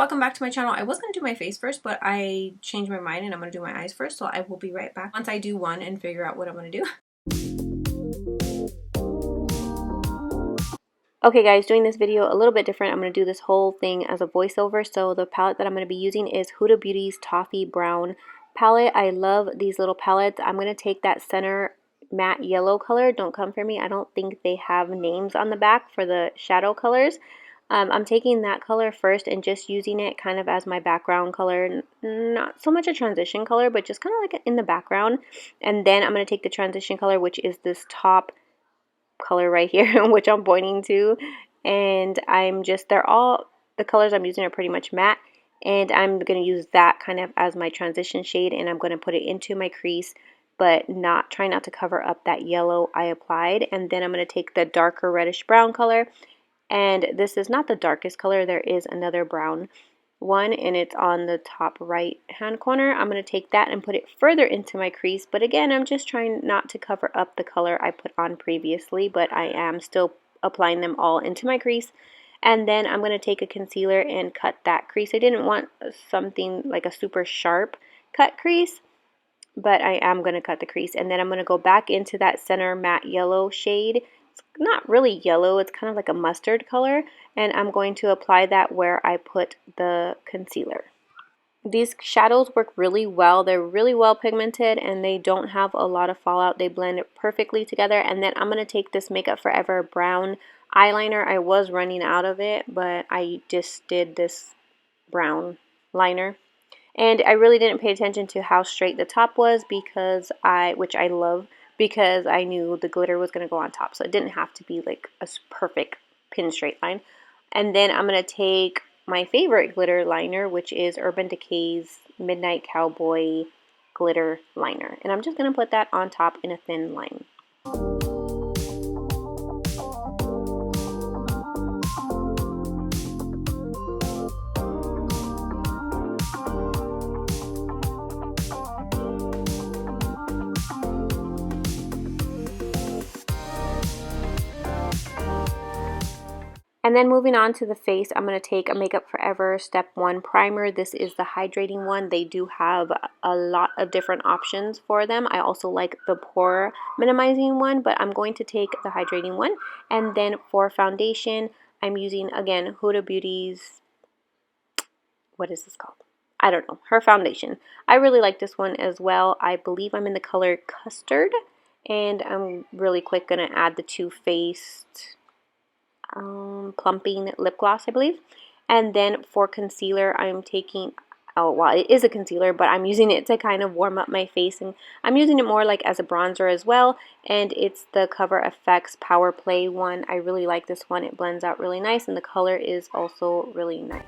welcome back to my channel. I was going to do my face first, but I changed my mind and I'm going to do my eyes first, so I will be right back once I do one and figure out what I'm going to do. Okay guys, doing this video a little bit different. I'm going to do this whole thing as a voiceover. So the palette that I'm going to be using is Huda Beauty's Toffee Brown palette. I love these little palettes. I'm going to take that center matte yellow color. Don't come for me. I don't think they have names on the back for the shadow colors. I'm taking that color first and just using it kind of as my background color. Not so much a transition color, but just kind of like in the background. And then I'm going to take the transition color, which is this top color right here, which I'm pointing to. And they're all, the colors I'm using are pretty much matte. And I'm going to use that kind of as my transition shade. And I'm going to put it into my crease, but try not to cover up that yellow I applied. And then I'm going to take the darker reddish brown color. And this is not the darkest color. There is another brown one, and it's on the top right hand corner. I'm going to take that and put it further into my crease. But again, I'm just trying not to cover up the color I put on previously, but I am still applying them all into my crease. And then I'm going to take a concealer and cut that crease. I didn't want something like a super sharp cut crease, but I am going to cut the crease. And then I'm going to go back into that center matte yellow shade. It's not really yellow, it's kind of like a mustard color, and I'm going to apply that where I put the concealer. These shadows work really well. They're really well pigmented and they don't have a lot of fallout. They blend perfectly together. And then I'm going to take this Makeup Forever brown eyeliner. I was running out of it, but I just did this brown liner. And I really didn't pay attention to how straight the top was which I love, because I knew the glitter was going to go on top. So it didn't have to be like a perfect pin straight line. And then I'm going to take my favorite glitter liner, which is Urban Decay's Midnight Cowboy glitter liner. And I'm just going to put that on top in a thin line. And then moving on to the face, I'm going to take a Makeup Forever Step 1 primer. This is the hydrating one. They do have a lot of different options for them. I also like the pore minimizing one, but I'm going to take the hydrating one. And then for foundation, I'm using, again, Huda Beauty's, what is this called? I don't know, her foundation. I really like this one as well. I believe I'm in the color Custard. And I'm really quick going to add the Too Faced plumping lip gloss, I believe. And then for concealer, I'm taking, oh well, it is a concealer, but I'm using it to kind of warm up my face, and I'm using it more like as a bronzer as well. And it's the Cover FX Power Play one. I really like this one. It blends out really nice, and the color is also really nice.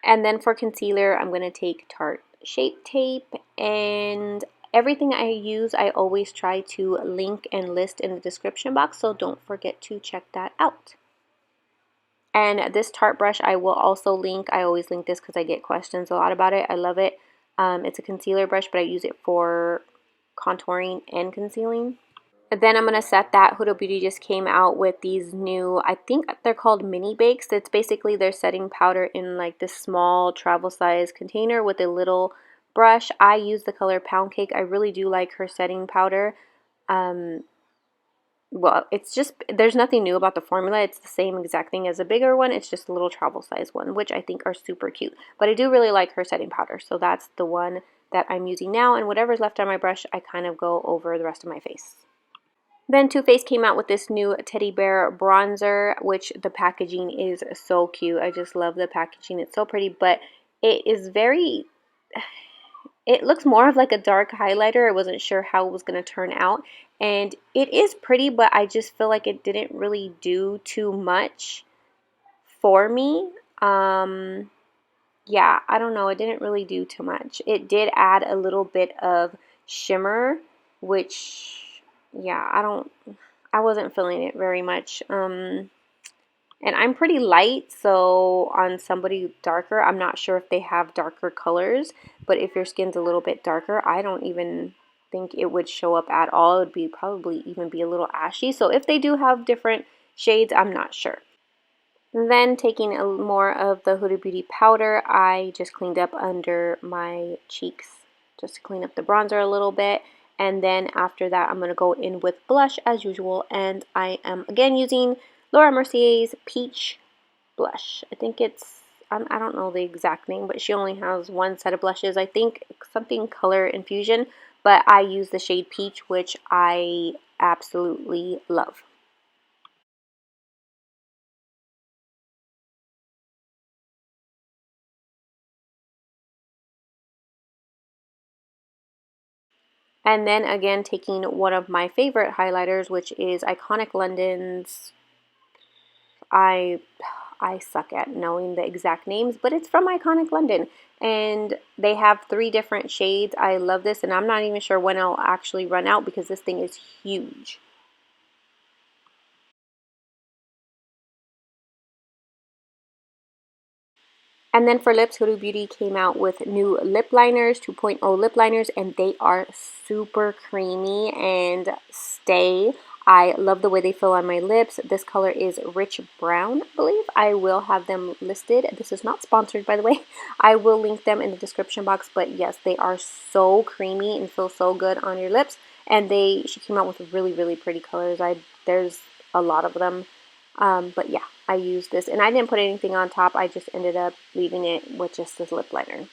And then for concealer, I'm going to take Tarte Shape Tape, and everything I use, I always try to link and list in the description box, so don't forget to check that out. And this Tarte brush I will also link. I always link this because I get questions a lot about it. I love it. It's a concealer brush, but I use it for contouring and concealing. Then I'm going to set that. Huda Beauty just came out with these new, I think they're called mini bakes. It's basically their setting powder in like this small travel size container with a little brush. I use the color Pound Cake. I really do like her setting powder. Well, it's just, there's nothing new about the formula. It's the same exact thing as a bigger one. It's just a little travel size one, which I think are super cute. But I do really like her setting powder. So that's the one that I'm using now. And whatever's left on my brush, I kind of go over the rest of my face. Then Too Faced came out with this new teddy bear bronzer, which the packaging is so cute. I just love the packaging. It's so pretty, but it is very, it looks more of like a dark highlighter. I wasn't sure how it was going to turn out. And it is pretty, but I just feel like it didn't really do too much for me. Yeah, I don't know. It didn't really do too much. It did add a little bit of shimmer, which, yeah, I wasn't feeling it very much. And And I'm pretty light, so on somebody darker, I'm not sure if they have darker colors, but if your skin's a little bit darker, I don't even think it would show up at all. It would be probably even be a little ashy. So if they do have different shades, I'm not sure. Then taking more of the Huda Beauty powder, I just cleaned up under my cheeks just to clean up the bronzer a little bit. And then after that, I'm going to go in with blush as usual. And I am again using Laura Mercier's Peach Blush. I think it's, I don't know the exact name, but she only has one set of blushes. I think something Color Infusion, but I use the shade Peach, which I absolutely love. And then again, taking one of my favorite highlighters, which is Iconic London's, I I suck at knowing the exact names, but it's from Iconic London. And they have 3 different shades. I love this, and I'm not even sure when I'll actually run out because this thing is huge. And then for lips, Huda Beauty came out with new lip liners, 2.0 lip liners, and they are super creamy and stay. I love the way they feel on my lips. This color is Rich Brown, I believe. I will have them listed. This is not sponsored, by the way. I will link them in the description box, but yes, they are so creamy and feel so good on your lips. And she came out with really, really pretty colors. There's a lot of them. But yeah, I used this, and I didn't put anything on top. I just ended up leaving it with just this lip liner.